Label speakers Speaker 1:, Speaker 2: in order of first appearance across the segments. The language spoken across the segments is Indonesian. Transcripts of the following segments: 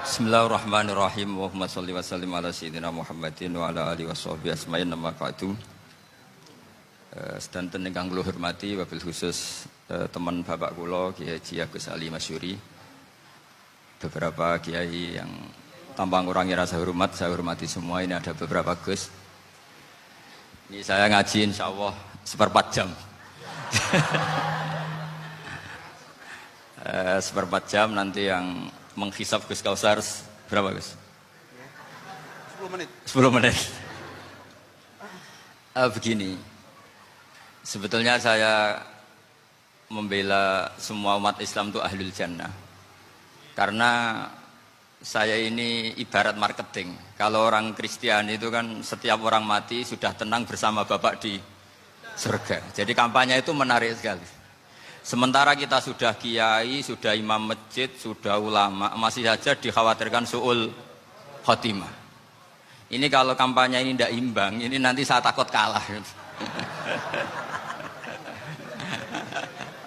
Speaker 1: Bismillahirrahmanirrahim. Allahumma sholli wa sallim ala sayyidina Muhammadin wa ala alihi washabbihi asma'in nama ba'du. Sedanten ingkang kula hormati wabil khusus teman bapak kula Kiai Haji Agus Ali Masyuri. Beberapa kiai yang tanpa ngurangi rasa hormat, saya hormati semua. Ini ada beberapa Gus. Ini saya ngaji insyaallah seperempat jam. Seperempat jam nanti yang menghisap Gus Kausar berapa Gus?
Speaker 2: 10 menit.
Speaker 1: 10 menit. Begini, sebetulnya saya membela semua umat Islam itu ahlul jannah. Karena saya ini ibarat marketing. Kalau orang Kristiani itu kan setiap orang mati sudah tenang bersama Bapak di surga. Jadi kampanye itu menarik sekali. Sementara kita sudah kiai, sudah imam masjid, sudah ulama, masih saja dikhawatirkan su'ul khotimah. Ini kalau kampanye ini tidak imbang, ini nanti saya takut kalah.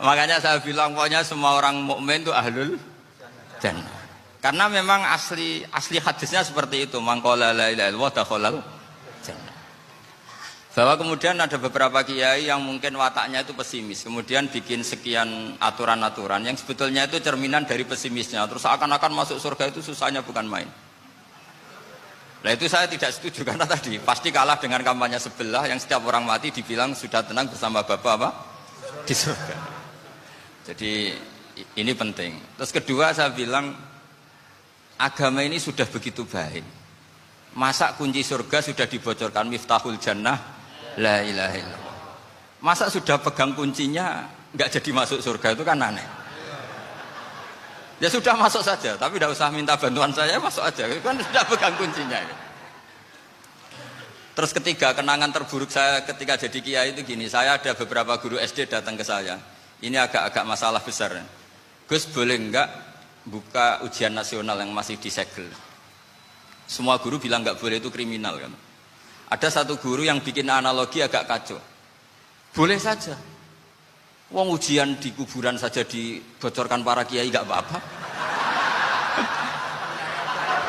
Speaker 1: Makanya saya bilang pokoknya semua orang mukmin itu ahlul jannah. Karena memang asli hadisnya seperti itu, man qala la ilaha illallah dakhalal jannah. Bahwa kemudian ada beberapa kiai yang mungkin wataknya itu pesimis, kemudian bikin sekian aturan-aturan yang sebetulnya itu cerminan dari pesimisnya, terus akan masuk surga itu susahnya bukan main. Nah itu saya tidak setuju karena tadi pasti kalah dengan kampanye sebelah yang setiap orang mati dibilang sudah tenang bersama Bapak apa? Di surga. Jadi ini penting. Terus kedua saya bilang agama ini sudah begitu baik. Masa kunci surga sudah dibocorkan miftahul jannah la ilaha illallah. Masa sudah pegang kuncinya nggak jadi masuk surga itu kan aneh. Ya sudah masuk saja, tapi tidak usah minta bantuan saya, masuk aja. Kan sudah pegang kuncinya. Terus ketiga, kenangan terburuk saya ketika jadi kiai itu gini, saya ada beberapa guru SD datang ke saya. Ini agak-agak masalah besar. Gus boleh enggak buka ujian nasional yang masih disegel? Semua guru bilang enggak boleh, itu kriminal kan. Ada satu guru yang bikin analogi agak kacau. Boleh saja. Wong ujian di kuburan saja dibocorkan para kiai enggak apa-apa.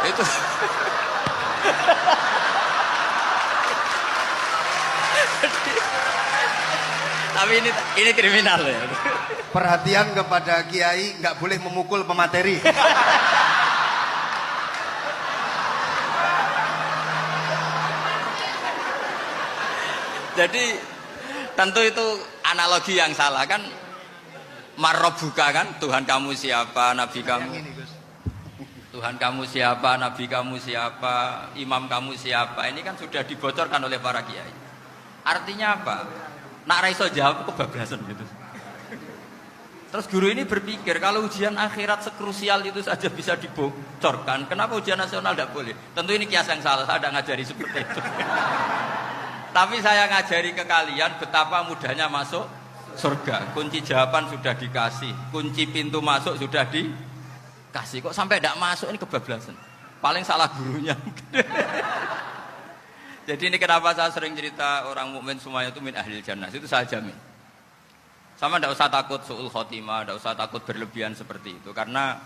Speaker 1: Itu tapi ini kriminal ya.
Speaker 2: Perhatian kepada kiai, nggak boleh memukul pemateri.
Speaker 1: Jadi tentu itu analogi yang salah kan. Marrobuka kan, Tuhan kamu siapa, Nabi kamu. Tuhan kamu siapa, Nabi kamu siapa, imam kamu siapa. Ini kan sudah dibocorkan oleh para kiai. Artinya apa? Nak raiso jawab kebablasan gitu. Terus guru ini berpikir kalau ujian akhirat sekrusial itu saja bisa dibocorkan, kenapa ujian nasional tidak boleh? Tentu ini kias yang salah, saya tidak ngajari seperti itu. Tapi saya ngajari ke kalian betapa mudahnya masuk surga. Kunci jawaban sudah dikasih, kunci pintu masuk sudah dikasih. Kok sampai tidak masuk, ini kebablasan. Paling salah gurunya. Jadi ini kenapa saya sering cerita orang mukmin semuanya itu min ahlil jannah, itu saya jamin. Sama tidak usah takut su'ul khotimah, tidak usah takut berlebihan seperti itu. Karena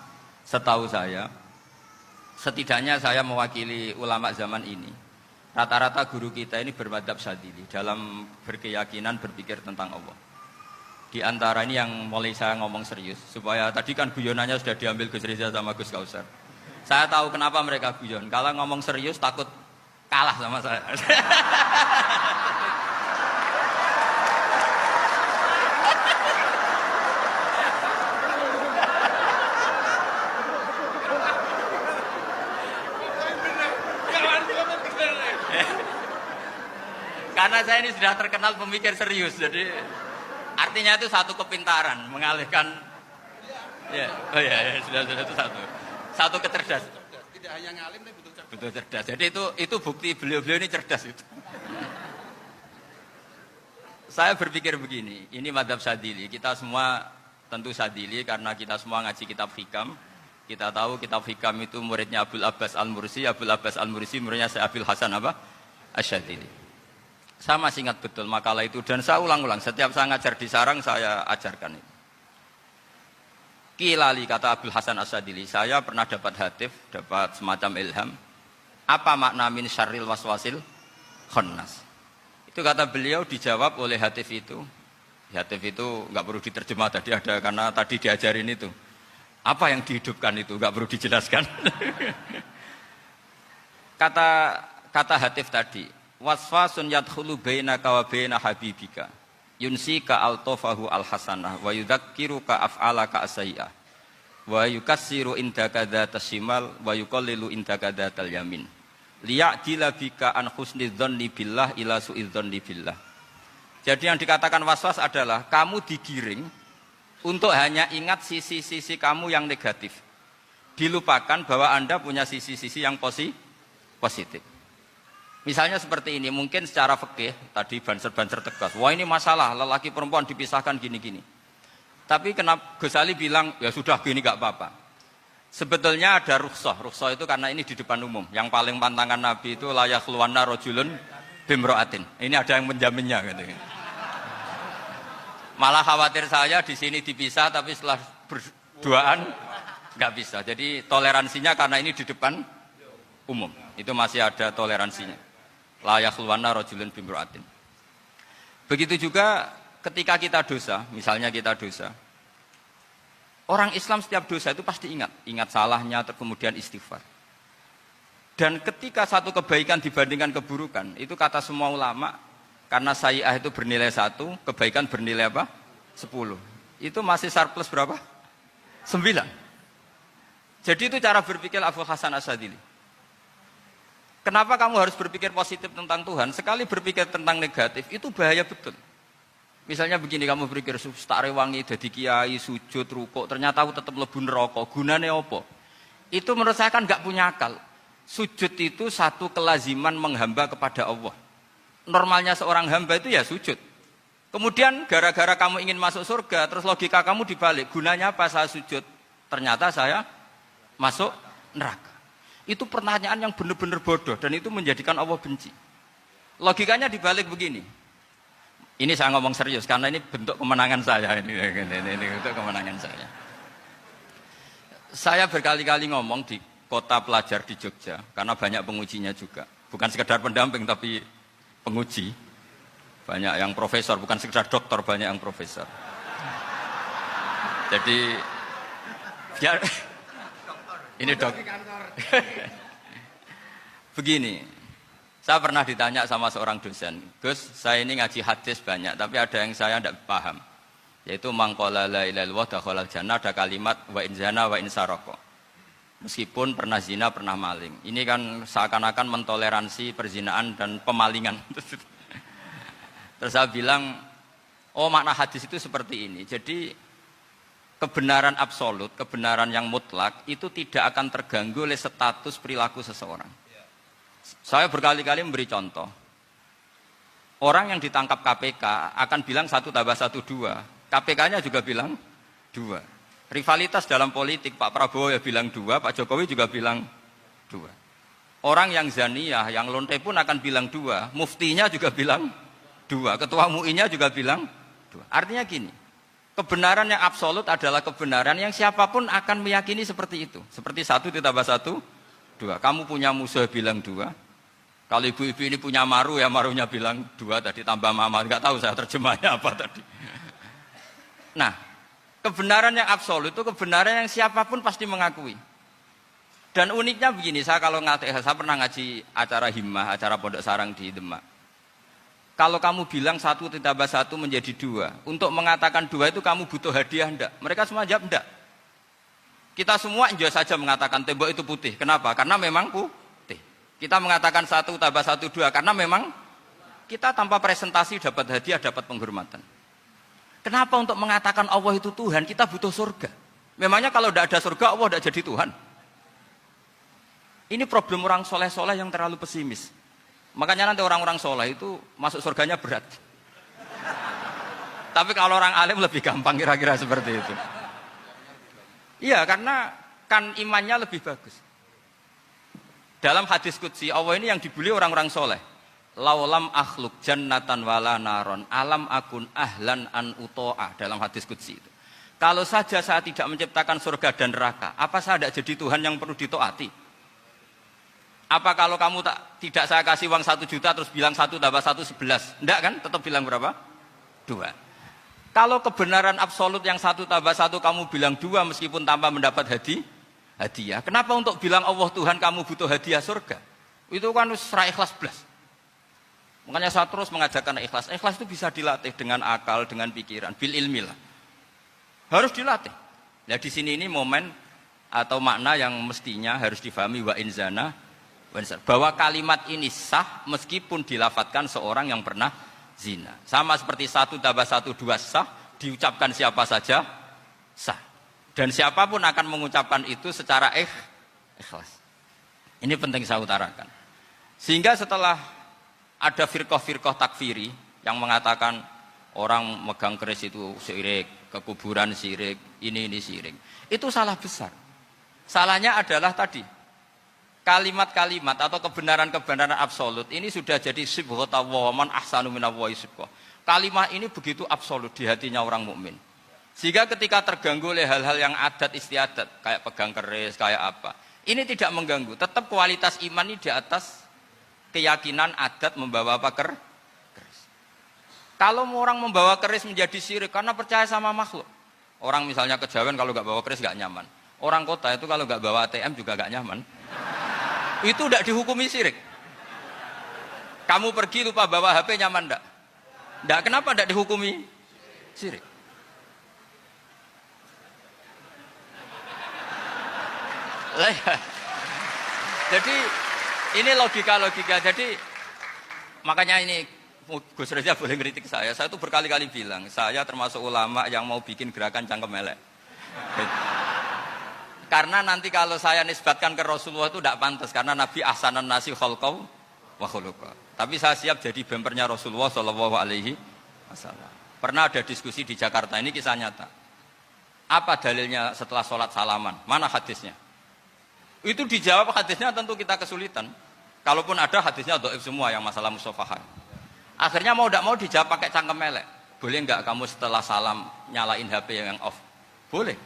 Speaker 1: setahu saya, setidaknya saya mewakili ulama zaman ini. Rata-rata guru kita ini bermadhab syadzili dalam berkeyakinan berpikir tentang Allah. Di antara ini yang mulai saya ngomong serius, supaya tadi kan guyonannya sudah diambil Gus Reza sama Gus Kausar. Saya tahu kenapa mereka guyon. Kalau ngomong serius takut kalah sama saya. Karena saya ini sudah terkenal pemikir serius, jadi artinya itu satu kepintaran, mengalihkan, ya, oh ya, sudah itu satu kecerdasan.
Speaker 2: Tidak hanya ngalim, tapi
Speaker 1: betul cerdas. Jadi itu bukti beliau-beliau ini cerdas itu. Saya berpikir begini, ini madhab Syadzili, kita semua tentu Syadzili karena kita semua ngaji kitab hikam. Kita tahu kitab hikam itu muridnya Abul Abbas Al-Mursi, Abul Abbas Al-Mursi muridnya Syekh Hasan apa? Asy-Syadzili. Saya masih ingat betul makalah itu dan saya ulang-ulang. Setiap saya ngajar di sarang saya ajarkan itu. Kilali kata Abdul Hasan Asadili, saya pernah dapat hatif, dapat semacam ilham. Apa makna min syarril waswasil khannas? Itu kata beliau dijawab oleh hatif itu. Hatif itu nggak perlu diterjemah tadi ada karena tadi diajarin itu. Apa yang dihidupkan itu nggak perlu dijelaskan. kata hatif tadi, waswasun yadkhulu bainaka wa baina habibika. Yunsika altofahu alhasanah wa yudzakiruka af'alaka asai'ah wa yukassiru indaka dzatas shimal wa yuqallilu indaka dzatal yamin liya'dila bika an husni dzanni billah ila su'i dzanni billah. Jadi yang dikatakan waswas adalah kamu digiring untuk hanya ingat sisi-sisi kamu yang negatif, dilupakan bahwa Anda punya sisi-sisi yang positif. Misalnya seperti ini, mungkin secara fikih tadi banser-banser tegas, wah ini masalah lelaki perempuan dipisahkan gini-gini. Tapi kenapa Ghazali bilang ya sudah gini gak apa-apa. Sebetulnya ada rukhsah itu karena ini di depan umum. Yang paling pantangan Nabi itu layak luwana rojulun bimroatin. Ini ada yang menjaminnya gitu. Malah khawatir saya di sini dipisah tapi setelah berduaan nggak bisa. Jadi toleransinya karena ini di depan umum. Itu masih ada toleransinya. Layak luwana rojulun bimroatin. Begitu juga ketika kita dosa, misalnya kita dosa. Orang Islam setiap dosa itu pasti ingat salahnya, kemudian istighfar. Dan ketika satu kebaikan dibandingkan keburukan, itu kata semua ulama, karena sayyi'ah itu bernilai 1, kebaikan bernilai apa? 10. Itu masih surplus berapa? 9. Jadi itu cara berpikir Abdul Hasan Asadili. Kenapa kamu harus berpikir positif tentang Tuhan? Sekali berpikir tentang negatif, itu bahaya betul. Misalnya begini, kamu berpikir tak rewangi, jadi kiai, sujud, rukuk, ternyata aku tetap lebu neraka. Gunanya apa? Itu menurut saya kan nggak punya akal. Sujud itu satu kelaziman menghamba kepada Allah. Normalnya seorang hamba itu ya sujud. Kemudian gara-gara kamu ingin masuk surga, terus logika kamu dibalik. Gunanya apa saya sujud? Ternyata saya masuk neraka. Itu pertanyaan yang benar-benar bodoh dan itu menjadikan Allah benci. Logikanya dibalik begini. Ini saya ngomong serius karena ini bentuk kemenangan saya ini bentuk kemenangan saya. Saya berkali-kali ngomong di kota pelajar di Jogja karena banyak pengujinya juga. Bukan sekedar pendamping tapi penguji. Banyak yang profesor, bukan sekedar doktor, banyak yang profesor. Jadi biar ini dok. Begini, saya pernah ditanya sama seorang dosen, Gus, saya ini ngaji hadis banyak, tapi ada yang saya tidak paham, yaitu mangqala la ilaha illallah dakhalal jannah, ada kalimat wa in zana wa in saraka. Meskipun pernah zina, pernah maling. Ini kan seakan-akan mentoleransi perzinaan dan pemalingan. Terus saya bilang, oh makna hadis itu seperti ini. Jadi kebenaran absolut, kebenaran yang mutlak itu tidak akan terganggu oleh status perilaku seseorang. Saya berkali-kali memberi contoh. Orang yang ditangkap KPK akan bilang 1 tambah 1 2. KPK-nya juga bilang 2. Rivalitas dalam politik, Pak Prabowo ya bilang 2, Pak Jokowi juga bilang 2. Orang yang zaniyah, yang lonte pun akan bilang 2. Muftinya juga bilang 2. Ketua MUI-nya juga bilang 2. Artinya gini. Kebenaran yang absolut adalah kebenaran yang siapapun akan meyakini seperti itu. Seperti 1 ditambah 1, 2. Kamu punya musuh bilang 2. Kalau ibu-ibu ini punya maru, ya marunya bilang 2 tadi tambah mama. Enggak tahu saya terjemahnya apa tadi. Nah, kebenaran yang absolut itu kebenaran yang siapapun pasti mengakui. Dan uniknya begini, saya pernah ngaji acara himmah, acara pondok sarang di Demak. Kalau kamu bilang 1 ditambah 1 menjadi 2, untuk mengatakan 2 itu kamu butuh hadiah enggak? Mereka semua jawab enggak. Kita semua enjoy saja mengatakan tembok itu putih. Kenapa? Karena memang putih. Kita mengatakan 1 tambah 1 2 karena memang kita tanpa presentasi dapat hadiah, dapat penghormatan. Kenapa untuk mengatakan Allah itu Tuhan kita butuh surga? Memangnya kalau tidak ada surga Allah tidak jadi Tuhan? Ini problem orang soleh-soleh yang terlalu pesimis. Makanya nanti orang-orang soleh itu masuk surganya berat. Tapi kalau orang alim lebih gampang kira-kira seperti itu. Iya, karena kan imannya lebih bagus. Dalam hadis qudsi, Allah ini yang dibuli orang-orang soleh. Laulam akhluk jannatan wala naron, alam akun ahlan an uto'ah. Dalam hadis qudsi itu. Kalau saja saya tidak menciptakan surga dan neraka, apa saya tidak jadi Tuhan yang perlu ditaati? Apa kalau kamu tidak saya kasih uang 1 juta terus bilang 1 tambah 1 11? Enggak kan? Tetap bilang berapa? 2. Kalau kebenaran absolut yang 1 tambah 1 kamu bilang 2 meskipun tanpa mendapat hadiah. Kenapa untuk bilang Allah Tuhan kamu butuh hadiah surga? Itu kan serai ikhlas belas. Makanya saya terus mengajarkan ikhlas. Ikhlas itu bisa dilatih dengan akal, dengan pikiran, bil ilmi lah. Harus dilatih. Nah di sini ini momen atau makna yang mestinya harus difahami wa inzana bahwa kalimat ini sah meskipun dilafatkan seorang yang pernah zina. Sama seperti 1 tambah 1 2 sah, diucapkan siapa saja sah. Dan siapapun akan mengucapkan itu secara ikhlas. Ini penting saya utarakan. Sehingga setelah ada firqah-firqah takfiri yang mengatakan orang megang keris itu syirik, ke kuburan syirik, ini syirik. Itu salah besar. Salahnya adalah tadi kalimat-kalimat atau kebenaran-kebenaran absolut ini sudah jadi sibghatullah man ahsanu minallahi sibghah. Kalimat ini begitu absolut di hatinya orang mukmin. Sehingga ketika terganggu oleh hal-hal yang adat istiadat kayak pegang keris, kayak apa, ini tidak mengganggu. Tetap kualitas iman ini di atas keyakinan adat membawa apa keris. Kalau orang membawa keris menjadi syirik karena percaya sama makhluk. Orang misalnya kejawen kalau nggak bawa keris nggak nyaman. Orang kota itu kalau nggak bawa ATM juga nggak nyaman. Itu tidak dihukumi syirik. Kamu pergi lupa bawa HP nyaman enggak? Enggak, kenapa tidak dihukumi syirik? Jadi ini logika-logika. Jadi makanya ini Gus Reza boleh ngeritik saya. Saya itu berkali-kali bilang, saya termasuk ulama yang mau bikin gerakan cangkem elek. Karena nanti kalau saya nisbatkan ke Rasulullah itu tidak pantas karena Nabi ahsanan nasi khalqaw wa khuluqa. Tapi saya siap jadi bempernya Rasulullah sallallahu alaihi wasallam. Pernah ada diskusi di Jakarta, ini kisah nyata. Apa dalilnya setelah sholat salaman? Mana hadisnya? Itu dijawab hadisnya tentu kita kesulitan. Kalaupun ada hadisnya dhaif semua yang masalah musafahat. Akhirnya mau tidak mau dijawab pakai cangkem elek. Boleh enggak kamu setelah salam nyalain HP yang off? Boleh.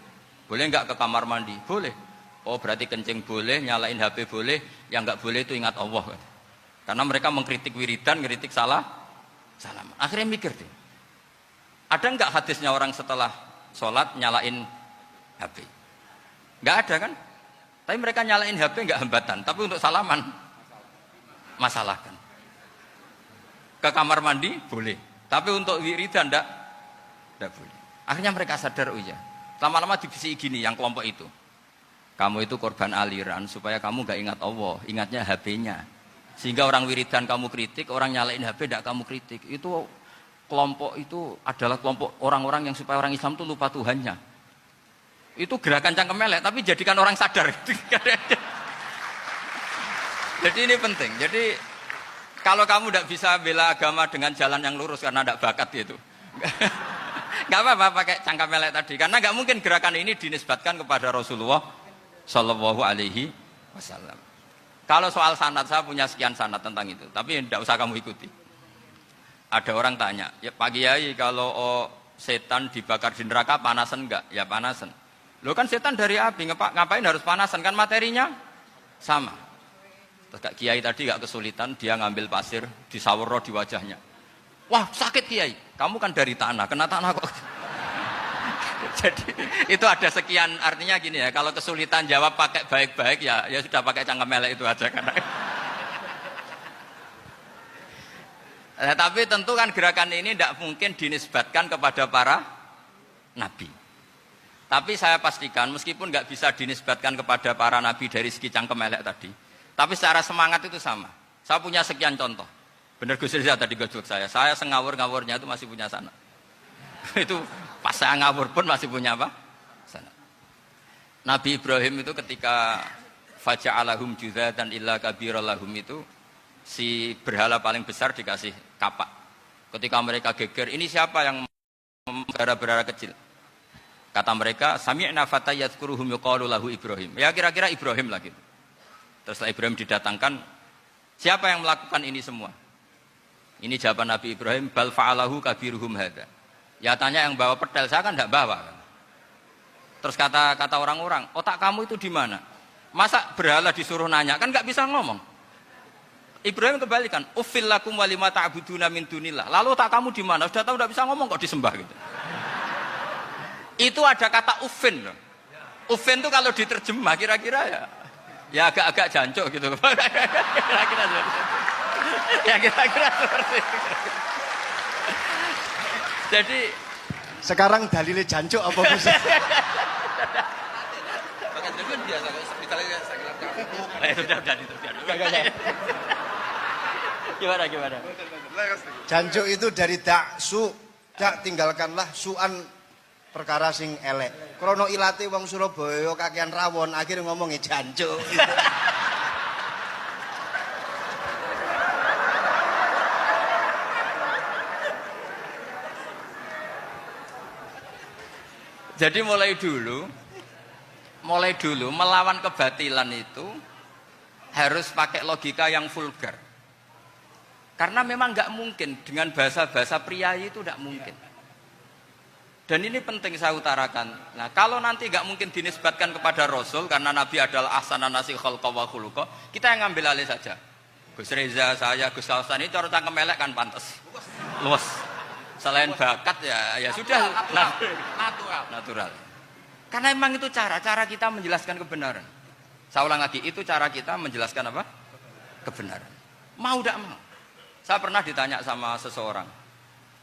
Speaker 1: Boleh enggak ke kamar mandi? Boleh. Oh berarti kencing boleh, nyalain HP boleh, yang enggak boleh itu ingat Allah. Karena mereka mengkritik wiridan, ngeritik salam. Akhirnya mikir deh. Ada enggak hadisnya orang setelah sholat nyalain HP? Enggak ada kan? Tapi mereka nyalain HP enggak hambatan, tapi untuk salaman masalahkan. Ke kamar mandi boleh, tapi untuk wiridan enggak boleh. Akhirnya mereka sadar, oh iya. Lama-lama dibisi gini yang kelompok itu. Kamu itu korban aliran supaya kamu gak ingat Allah, ingatnya HP-nya. Sehingga orang wiridan kamu kritik, orang nyalain HP tidak kamu kritik. Itu kelompok itu adalah kelompok orang-orang yang supaya orang Islam itu lupa Tuhannya. Itu gerakan cangkem elek, tapi jadikan orang sadar. Jadi ini penting. Jadi kalau kamu tidak bisa bela agama dengan jalan yang lurus karena tidak bakat gitu. Gak apa-apa pakai cangkem elek tadi, karena gak mungkin gerakan ini dinisbatkan kepada Rasulullah Shallallahu Alaihi Wasallam. Kalau soal sanad, saya punya sekian sanad tentang itu, tapi tidak usah kamu ikuti. Ada orang tanya, ya Pak Kiai kalau setan dibakar di neraka panasan enggak? Ya panasan. Lo kan setan dari api, ngapain harus panasan? Kan materinya sama. Terus Kak Kiai tadi gak kesulitan, dia ngambil pasir, disawero di wajahnya. Wah sakit Kiai, kamu kan dari tanah, kena tanah kok. Jadi itu ada sekian, artinya gini ya, kalau kesulitan jawab pakai baik-baik ya sudah pakai cangkem elek itu aja kan. Nah, tapi tentu kan gerakan ini tidak mungkin dinisbatkan kepada para nabi. Tapi saya pastikan meskipun nggak bisa dinisbatkan kepada para nabi dari segi cangkem elek tadi, tapi secara semangat itu sama. Saya punya sekian contoh. Benar Gus Rizal tadi gojok saya ngawur-ngawurnya itu masih punya sanad. Itu pas saya ngawur pun masih punya apa? Sanad. Nabi Ibrahim itu ketika faja'alahum juzatan illa kabiralahum itu si berhala paling besar dikasih kapak. Ketika mereka geger, ini siapa yang berhala kecil? Kata mereka, sami'na fatay yadhkuruhum yuqalu lahu Ibrahim. Ya kira-kira Ibrahim lagi. Terus setelah Ibrahim didatangkan, siapa yang melakukan ini semua? Ini jawaban Nabi Ibrahim, bal fa'alahu kabiruhum hadza. Ya tanya yang bawa pedal, saya kan tidak bawa. Terus kata orang-orang, otak kamu itu di mana? Masa berhala disuruh nanya, kan nggak bisa ngomong. Ibrahim kembalikan, uffil lakum wa lima ta'buduna min dunillah. Lalu otak kamu di mana? Sudah tahu nggak bisa ngomong kok disembah gitu. Itu ada kata uffin loh. Uffin itu kalau diterjemah kira-kira ya agak-agak jancuk gitu. Kira-kira seperti itu. Jadi
Speaker 2: Sekarang dalilnya jancuk apa Gus?
Speaker 1: Gimana?
Speaker 2: Jancuk itu dari daksu, dak tinggalkanlah suan perkara sing elek. Krono ilate wong Surabaya kakean rawon, akhirnya ngomongnya jancuk.
Speaker 1: Jadi mulai dulu melawan kebatilan itu harus pakai logika yang vulgar. Karena memang nggak mungkin dengan bahasa-bahasa priayi itu nggak mungkin. Dan ini penting saya utarakan. Nah, kalau nanti nggak mungkin dinisbatkan kepada Rasul karena Nabi adalah ahsanan nasi khalqa wa khuluqa, kita yang ngambil alih saja. Gus Reza, saya, Gus Hasan ini cara cangkem elek kan pantas. Luas. Selain bakat ya sudah natural. Karena memang itu cara kita menjelaskan kebenaran. Saya ulang lagi, itu cara kita menjelaskan apa? Kebenaran. Mau tidak mau. Saya pernah ditanya sama seseorang,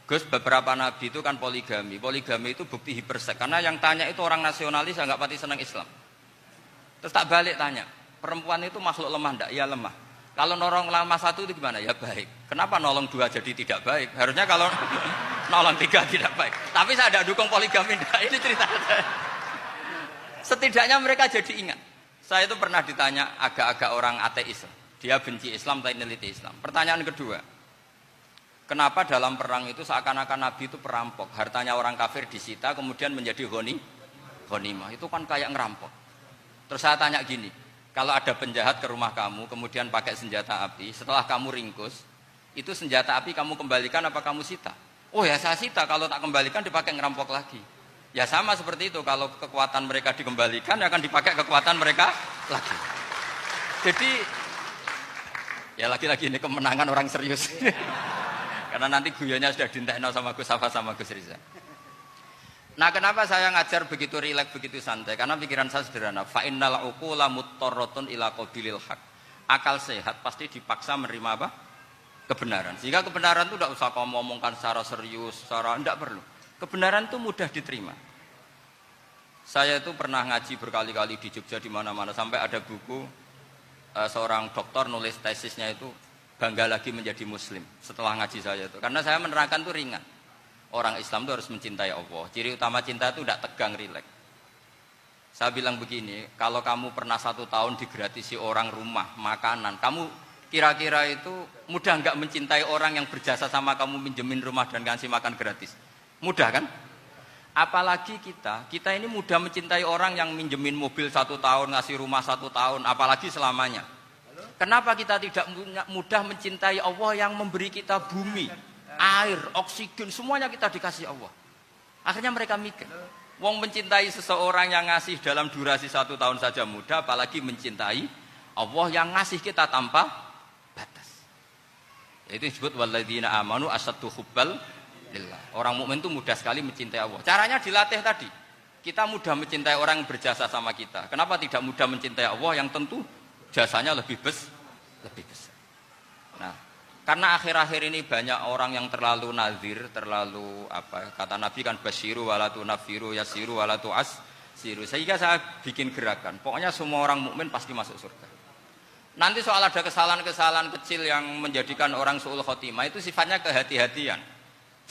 Speaker 1: Gus, beberapa nabi itu kan poligami. Poligami itu bukti hiperseks. Karena yang tanya itu orang nasionalis yang nggak pati senang Islam. Terus tak balik tanya, perempuan itu makhluk lemah enggak? Ya lemah. Kalau nolong lama satu itu gimana? Ya baik. Kenapa nolong dua jadi tidak baik? Harusnya kalau nolong tiga tidak baik. Tapi saya tidak dukung poligami. Ini cerita saya. Setidaknya mereka jadi ingat. Saya itu pernah ditanya agak-agak orang ateis. Dia benci Islam tapi neliti Islam. Pertanyaan kedua, kenapa dalam perang itu seakan-akan Nabi itu perampok? Hartanya orang kafir disita kemudian menjadi ghanimah. Itu kan kayak ngerampok. Terus saya tanya gini, kalau ada penjahat ke rumah kamu, kemudian pakai senjata api, setelah kamu ringkus, itu senjata api kamu kembalikan apa kamu sita? Oh ya saya sita, kalau tak kembalikan dipakai ngerampok lagi. Ya sama seperti itu, kalau kekuatan mereka dikembalikan, akan dipakai kekuatan mereka lagi. Jadi, ya lagi-lagi ini kemenangan orang serius. Karena nanti guyonnya sudah dintekno sama Gus Safa sama Gus Riza. Nah, kenapa saya ngajar begitu rileks, begitu santai? Karena pikiran saya sederhana. Fa innal uqula muttarratun ila qabilil haq. Akal sehat pasti dipaksa menerima apa? Kebenaran. Sehingga kebenaran itu tidak usah kamu ngomongkan secara serius, secara tidak perlu. Kebenaran itu mudah diterima. Saya itu pernah ngaji berkali-kali di Jogja di mana-mana sampai ada buku seorang dokter nulis tesisnya itu bangga lagi menjadi muslim setelah ngaji saya itu. Karena saya menerangkan itu ringan. Orang Islam itu harus mencintai Allah. Ciri utama cinta itu tidak tegang, rileks. Saya bilang begini, kalau kamu pernah 1 tahun digratisi orang rumah, makanan, kamu kira-kira itu mudah nggak mencintai orang yang berjasa sama kamu minjemin rumah dan kasih makan gratis? Mudah kan? Apalagi kita ini mudah mencintai orang yang minjemin mobil 1 tahun, ngasih rumah 1 tahun, apalagi selamanya. Kenapa kita tidak mudah mencintai Allah yang memberi kita bumi, air, oksigen, semuanya kita dikasih Allah. Akhirnya mereka mikir, wong mencintai seseorang yang ngasih dalam durasi 1 tahun saja mudah, apalagi mencintai Allah yang ngasih kita tanpa batas. Itu disebut walladzina amanu asaddu hubbal lillah. Orang mukmin itu mudah sekali mencintai Allah. Caranya dilatih tadi. Kita mudah mencintai orang yang berjasa sama kita. Kenapa tidak mudah mencintai Allah yang tentu jasanya lebih besar? Nah, karena akhir-akhir ini banyak orang yang terlalu nazir, terlalu kata Nabi kan basyiru walatu nafiru yasiru walatu asiru. Sehingga saya bikin gerakan. Pokoknya semua orang mukmin pasti masuk surga. Nanti soal ada kesalahan-kesalahan kecil yang menjadikan orang su'ul khotimah itu sifatnya kehati-hatian.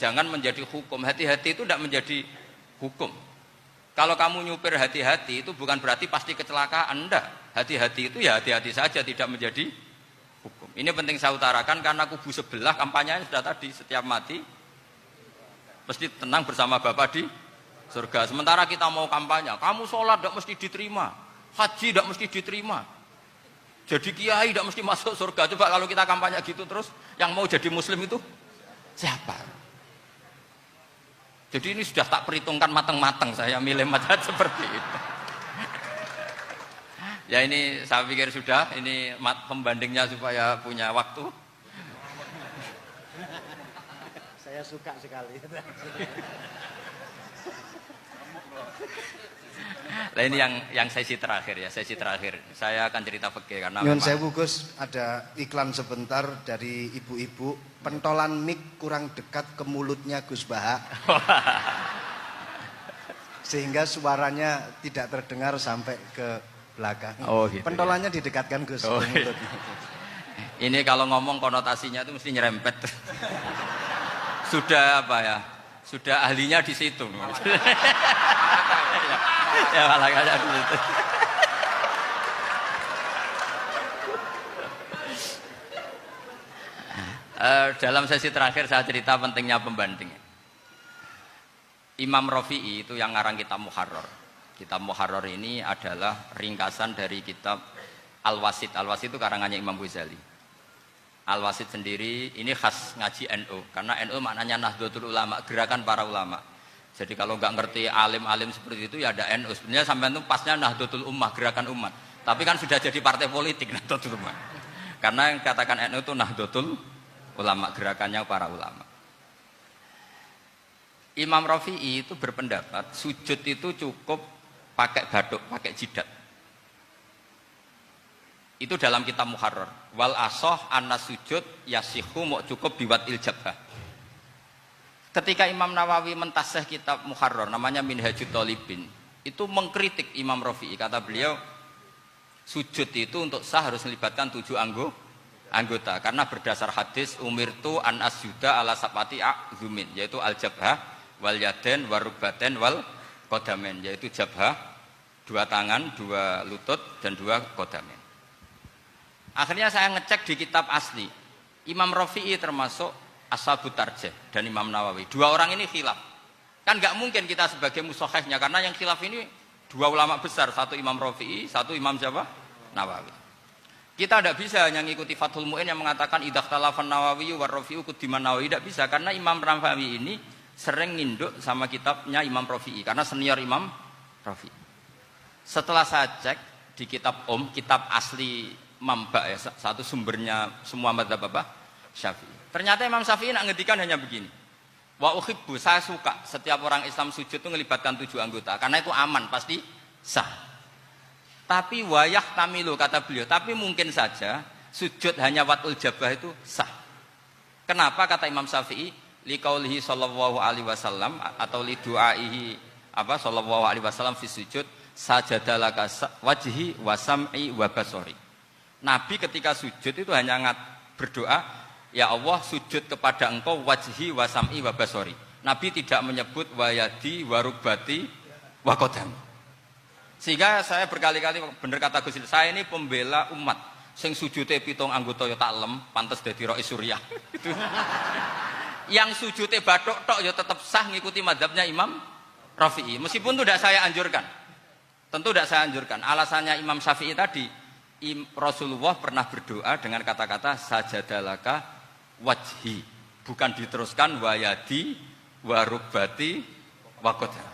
Speaker 1: Jangan menjadi hukum. Hati-hati itu tidak menjadi hukum. Kalau kamu nyupir hati-hati itu bukan berarti pasti kecelakaan. Enggak. Hati-hati itu ya hati-hati saja, tidak menjadi hukum. Ini penting saya utarakan karena kubu sebelah kampanyenya sudah tadi, setiap mati mesti tenang bersama Bapak di surga. Sementara kita mau kampanye, kamu sholat tidak mesti diterima, haji tidak mesti diterima, jadi kiai tidak mesti masuk surga. Coba kalau kita kampanye gitu terus, yang mau jadi muslim itu siapa? Jadi ini sudah tak perhitungkan matang-matang saya milih mazhab seperti itu. Ya ini saya pikir sudah, ini pembandingnya supaya punya waktu.
Speaker 2: Saya suka sekali.
Speaker 1: Nah ini yang sesi terakhir ya, sesi terakhir. Saya akan cerita fikih karena
Speaker 2: Nyun sewu Gus, ada iklan sebentar dari ibu-ibu, pentolan mic kurang dekat ke mulutnya Gus Baha. Sehingga suaranya tidak terdengar sampai ke belakang.
Speaker 1: Oh, gitu,
Speaker 2: pentolannya didekatkan Gus ke mulut.
Speaker 1: Ini kalau ngomong konotasinya itu mesti nyerempet. Sudah apa ya? Sudah ahlinya di situ. Ya malah kayak gitu. Dalam sesi terakhir saya cerita pentingnya pembanding. Imam Rafi'i itu yang ngarang kitab Muharrar. Kitab Muharrar ini adalah ringkasan dari kitab Al-Wasit. Al-Wasit itu karangannya Imam Ghazali. Al-Wasit sendiri ini khas ngaji NU, karena NU maknanya Nahdlatul Ulama, gerakan para ulama. Jadi kalau nggak ngerti alim-alim seperti itu ya ada NU. Sebenarnya sampai itu pasnya Nahdlatul Ummah, gerakan umat. Tapi kan sudah jadi partai politik Nahdlatul Ummah. Karena yang katakan NU itu Nahdlatul Ulama, gerakannya para ulama. Imam Rafi'i itu berpendapat sujud itu cukup pakai batuk, pakai jidat. Itu dalam kitab Muharrar. Wal asoh anna sujud yasihu mau cukup biwat iljabah. Ketika Imam Nawawi mentasih kitab Muharrar namanya Minhajut Thalibin, itu mengkritik Imam Rafi'i. Kata beliau, sujud itu untuk sah harus melibatkan 7 anggota. Karena berdasar hadis umirtu an asjuda ala sabati a'zumin, yaitu al-jabhah, wal yaden, warubaten, wal kodamen, yaitu jabhah, 2 tangan, 2 lutut, dan 2 kodamen. Akhirnya saya ngecek di kitab asli. Imam Rafi'i termasuk Ashabut Tarjih dan Imam Nawawi. 2 orang ini khilaf. Kan nggak mungkin kita sebagai musokhehnya, karena yang khilaf ini 2 ulama besar, satu Imam Rafi'i, satu Imam siapa? Nawawi. Kita tidak bisa hanya ngikuti Fathul Mu'in yang mengatakan idza khtalafan Nawawi war Rafi'u qudiman Nawawi, tidak bisa, karena Imam Nawawi ini sering nginduk sama kitabnya Imam Rafi'i karena senior Imam Rafi'i. Setelah saya cek di kitab kitab asli Mamba ya, satu sumbernya semua mazhab apa? Syafi'i. Ternyata Imam Syafi'i nak ngedikan hanya begini. Wa uhibbu, saya suka setiap orang Islam sujud itu melibatkan 7 anggota karena itu aman, pasti sah. Tapi wayah tamilu kata beliau, tapi mungkin saja sujud hanya watul jabah itu sah. Kenapa kata Imam Syafi'i? Liqaulihi sallallahu alaihi wasallam atau li du'aihi apa sallallahu alaihi wasallam fi sujud sajadalaka wajhi wa sam'i wa basari. Nabi ketika sujud itu hanya berdoa, ya Allah sujud kepada engkau wajhi wa sam'i wa basari. Nabi tidak menyebut wayadi wa rubati wa qadam. Sehingga saya berkali-kali bener kata Gus, saya ini pembela umat. Sing sujude 7 anggota ya tak lem, pantes dadi Rais Suriah. Itu. Yang sujudnya batuk tok ya tetap sah ngikuti mazhabnya Imam Rafi'i. Meskipun itu tidak saya anjurkan. Tentu tidak saya anjurkan. Alasannya Imam Syafi'i tadi, Rasulullah pernah berdoa dengan kata-kata sajadalaka wajhi, bukan diteruskan wayadi warubati wakoda.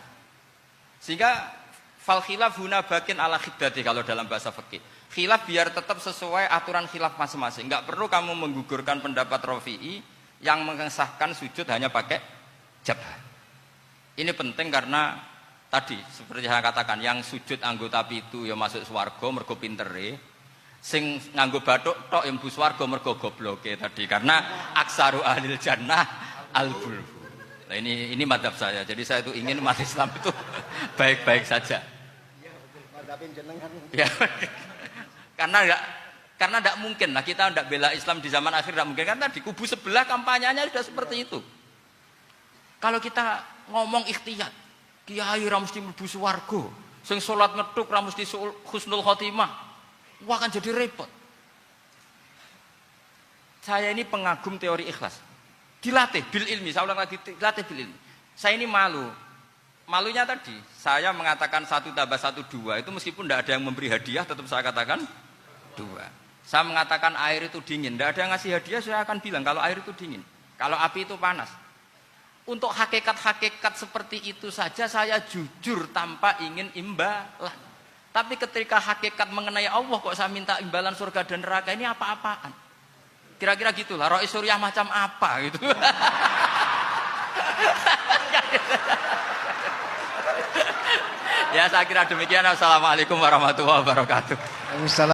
Speaker 1: Sehingga fal khilaf huna bakin ala khiddati kalau dalam bahasa fikih. Khilaf biar tetap sesuai aturan khilaf masing-masing. Enggak perlu kamu menggugurkan pendapat Rafi'i yang mengesahkan sujud hanya pakai jabah. Ini penting karena tadi seperti saya katakan, yang sujud anggota itu ya masuk swarga mergo pintere. Sing nganggo bathuk tok yang mlebu swarga mergo gobloke tadi, karena aksaru ahlil jannah al-bulbu. Nah ini madzhab saya. Jadi saya itu ingin umat Islam itu baik-baik saja. Iya betul. Madzhabin jenengan. Ya. Karena tidak mungkin lah kita tidak bela Islam di zaman akhir, tidak mungkin, karena di kubu sebelah kampanyenya sudah seperti itu. Kalau kita ngomong ikhtiyat, kiai ra mesti mlebu swarga, sing salat ngethuk ra mesti husnul khotimah. Wah akan jadi repot. Saya ini pengagum teori ikhlas. Dilatih bil ilmi, saya ulang lagi, dilatih bil ilmi. Saya ini malu. Malunya tadi, saya mengatakan 1 tambah 1 2, itu meskipun tidak ada yang memberi hadiah, tetap saya katakan 2. Saya mengatakan air itu dingin, tidak ada yang ngasih hadiah, saya akan bilang kalau air itu dingin. Kalau api itu panas. Untuk hakikat-hakikat seperti itu saja saya jujur tanpa ingin imbalan. Tapi ketika hakikat mengenai Allah kok saya minta imbalan surga dan neraka, ini apa-apaan? Kira-kira gitulah, Rois Suriah macam apa gitu. Ya saya kira demikian. Assalamualaikum warahmatullahi wabarakatuh.
Speaker 2: Waalaikumsalam.